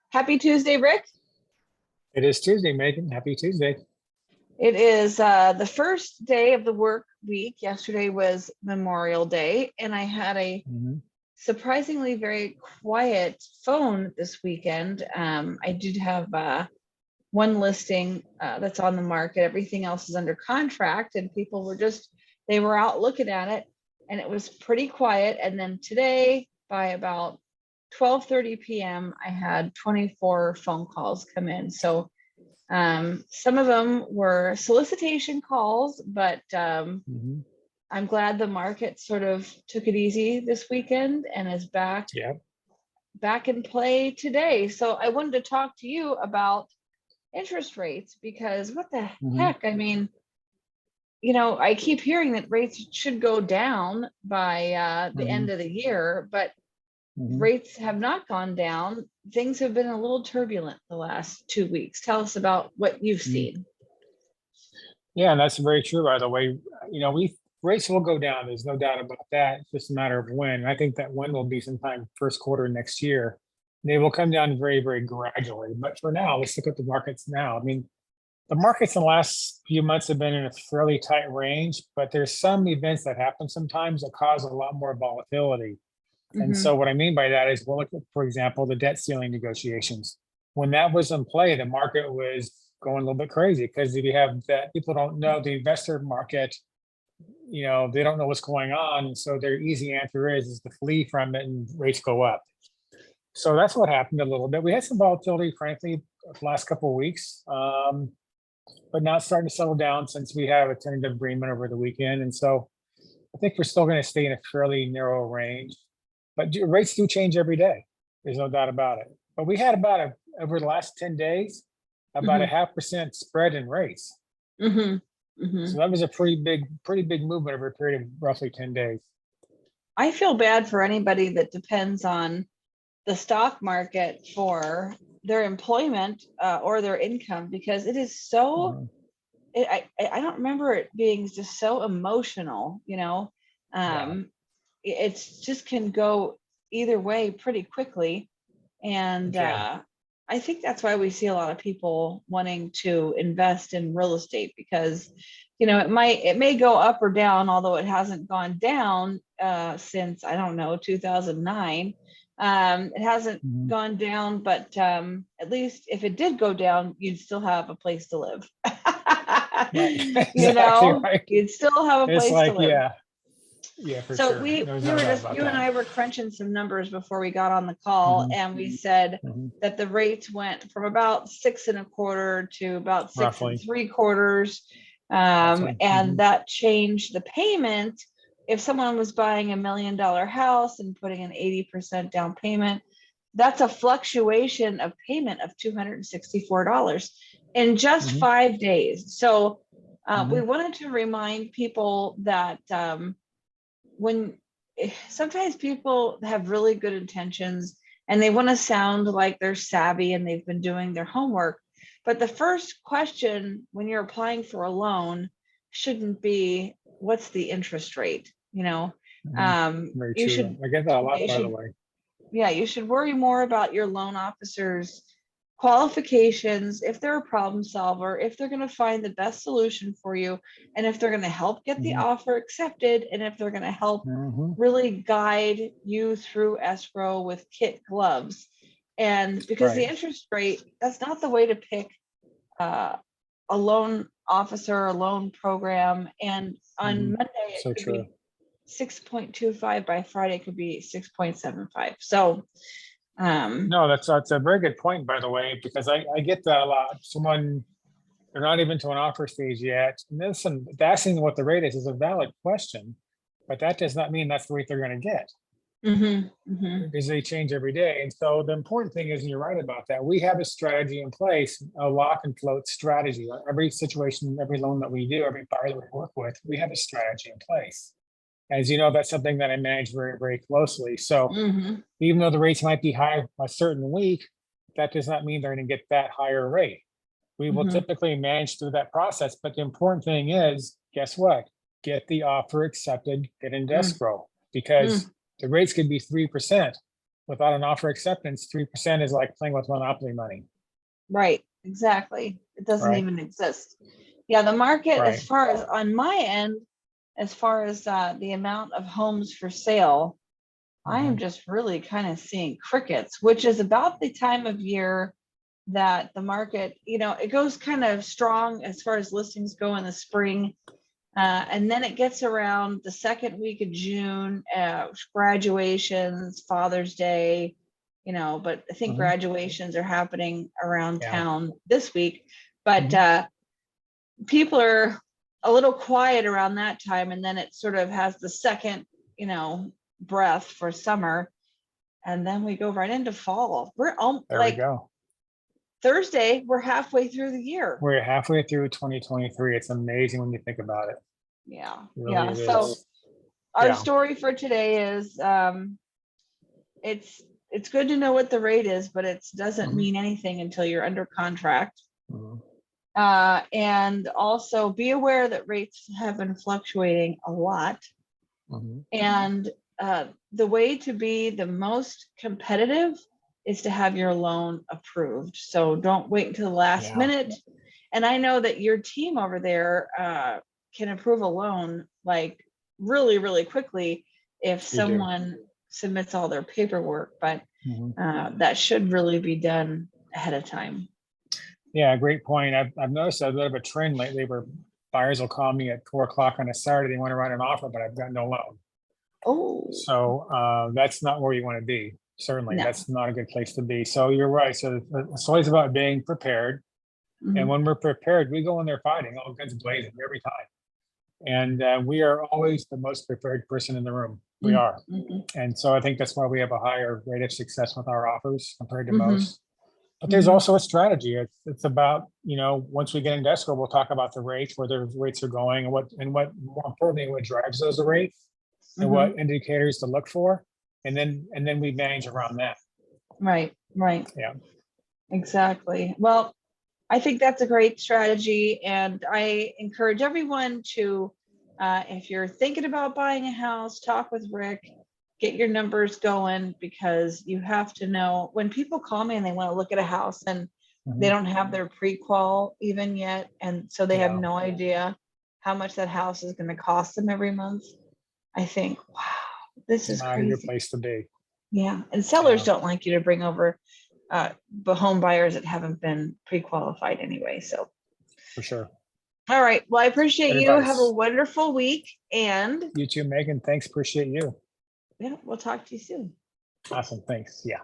Happy Tuesday, Rick. It is Tuesday, Megan. Happy Tuesday. It is the first day of the work week. Yesterday was Memorial Day, and I had a Mhm. surprisingly very quiet phone this weekend. I did have one listing that's on the market. Everything else is under contract, and people were they were out looking at it, and it was pretty quiet. And then today, by about 12:30 p.m., I had 24 phone calls come in. So some of them were solicitation calls, but Mhm. I'm glad the market sort of took it easy this weekend and is Yeah. back in play today. So I wanted to talk to you about interest rates because what the Mhm. heck? I mean, I keep hearing that rates should go down by the end Mhm. of the year, but Mhm. rates have not gone down. Things have been a little turbulent the last 2 weeks. Tell us about what you've Mhm. seen. Yeah, and that's very true, by the way. We rates will go down. There's no doubt about that. It's just a matter of when. I think that when will be sometime first quarter next year. They will come down very, very gradually. But for now, let's look at the markets now. I mean, the markets in the last few months have been in a fairly tight range, but there's some events that happen sometimes that cause a lot more volatility. And Hmm. so what I mean by that is, we'll look at, for example, the debt ceiling negotiations. When that was in play, the market was going a little bit crazy because if you have that, people don't know the investor market, they don't know what's going on. And so their easy answer is to flee from it and rates go up. So that's what happened a little bit. We had some volatility, frankly, the last couple of weeks, but now it's starting to settle down since we have a tentative agreement over the weekend. And so I think we're still going to stay in a fairly narrow range, but rates do change every day. There's no doubt about it. But we had over the last 10 days, about a Hmm. 0.5% spread in rates. Hmm. Hmm. So that was a pretty big movement over a period of roughly 10 days. I feel bad for anybody that depends on the stock market for their employment or their income because it is so. Mhm. I don't remember it being just so emotional. Yeah. It's just can go either way pretty quickly. And It can. I think that's why we see a lot of people wanting to invest in real estate because, it may go up or down, although it hasn't gone down since, I don't know, 2009. It hasn't Mhm. gone down, but at least if it did go down, you'd still have a place to live. Right. Exactly right. You'd still have a It's place to like, live. yeah, yeah, for So sure. we There's we no were doubt just about you and that. I were crunching some numbers before we got on the call, Mhm. and we said Mhm. that the rates went from about 6.25 to about six and Roughly, three quarters, roughly. and Mhm. that changed the payment. If someone was buying $1 million house and putting an 80% down payment, that's a fluctuation of payment of $264 in just Mhm. 5 days. So we Mhm. wanted to remind people that when sometimes people have really good intentions and they want to sound like they're savvy and they've been doing their homework. But the first question when you're applying for a loan shouldn't be what's the interest rate, Mhm. Very you true. should I get that a lot, you by the should way. yeah, you should worry more about your loan officer's qualifications, if they're a problem solver, if they're going to find the best solution for you, and if they're going to help get the Mhm. offer accepted, and if they're going to help Mhm. really guide you through escrow with kit gloves. And because the Right. interest rate, that's not the way to pick uh, a loan officer, a loan program. And on Mhm. Monday, it So could true. be 6.25, by Friday it could be 6.75. So No, that's a very good point, by the way, because I get that a lot. Someone, they're not even to an offer stage yet. And listen, asking what the rate is a valid question, but that does not mean that's the rate they're going to get, mhm, mhm, because they change every day. And so the important thing is, and you're right about that, we have a strategy in place, a lock and float strategy. Every situation, every loan that we do, every buyer that we work with, we have a strategy in place. As you know, that's something that I manage very, very closely. So mhm, even though the rates might be high a certain week, that does not mean they're going to get that higher rate. We will mhm, typically manage through that process. But the important thing is, guess what? Get the offer accepted, get into mm, escrow, mm, because the rates could be 3%. without an offer acceptance, 3% is like playing with monopoly money. Right, exactly. It doesn't Right. even exist. Yeah, the market, as Right. far as on my end, as far as the amount of homes for sale, I am just really kind of seeing crickets, which is about the time of year that the market, it goes kind of strong as far as listings go in the spring. And then it gets around the second week of June, graduations, Father's Day, but I think Mhm. graduations are happening around Yeah. town this week. But Mhm. people are a little quiet around that time. And then it sort of has the second, breath for summer. And then we go right into fall. We're There we like go. Thursday, we're halfway through the year. We're halfway through 2023. It's amazing when you think about it. Yeah. Really, Yeah. it So is. our Yeah. story for today is it's good to know what the rate is, but it doesn't Mhm. mean anything until you're under contract. Mhm. And also be aware that rates have been fluctuating a lot. Mhm. And the way to be the most competitive is to have your loan approved. So don't wait until the last Yeah. minute. And I know that your team over there can approve a loan like really, really quickly if We do. someone submits all their paperwork, but Mhm. that should really be done ahead of time. Yeah, great point. I've noticed a bit of a trend lately where buyers will call me at 4 o'clock on a Saturday. They want to write an offer, but I've got no loan. Oh, So that's not where you want to be. Certainly, no. that's not a good place to be. So you're right. So it's always about being prepared. And Mhm, when we're prepared, we go in there fighting, all guns blazing every time. And we are always the most prepared person in the room. We mhm, are. mhm, And so I think that's why we have a higher rate of success with our offers compared to mhm, most. But there's mhm, also a strategy. It's about, once we get into escrow, we'll talk about the rates, where the rates are going, and what more importantly, what drives those rates and mhm. what indicators to look for. And then we manage around that. Right, right. Yeah. Exactly. Well, I think that's a great strategy. And I encourage everyone to, if you're thinking about buying a house, talk with Rick, get your numbers going, because you have to know when people call me and they want to look at a house and they Mhm. don't have their pre-qual even yet. And so they have Yeah. no idea how much that house is going to cost them every month. I think, wow, this is Not a good crazy. place to be. Yeah. And sellers Yeah, don't like you to bring over the home buyers that haven't been pre-qualified anyway. So, for sure. all right. Well, I appreciate Good you. Have a advice. wonderful week. And You too, Megan. Thanks. Appreciate you. yeah, we'll talk to you soon. Awesome. Thanks. Yeah.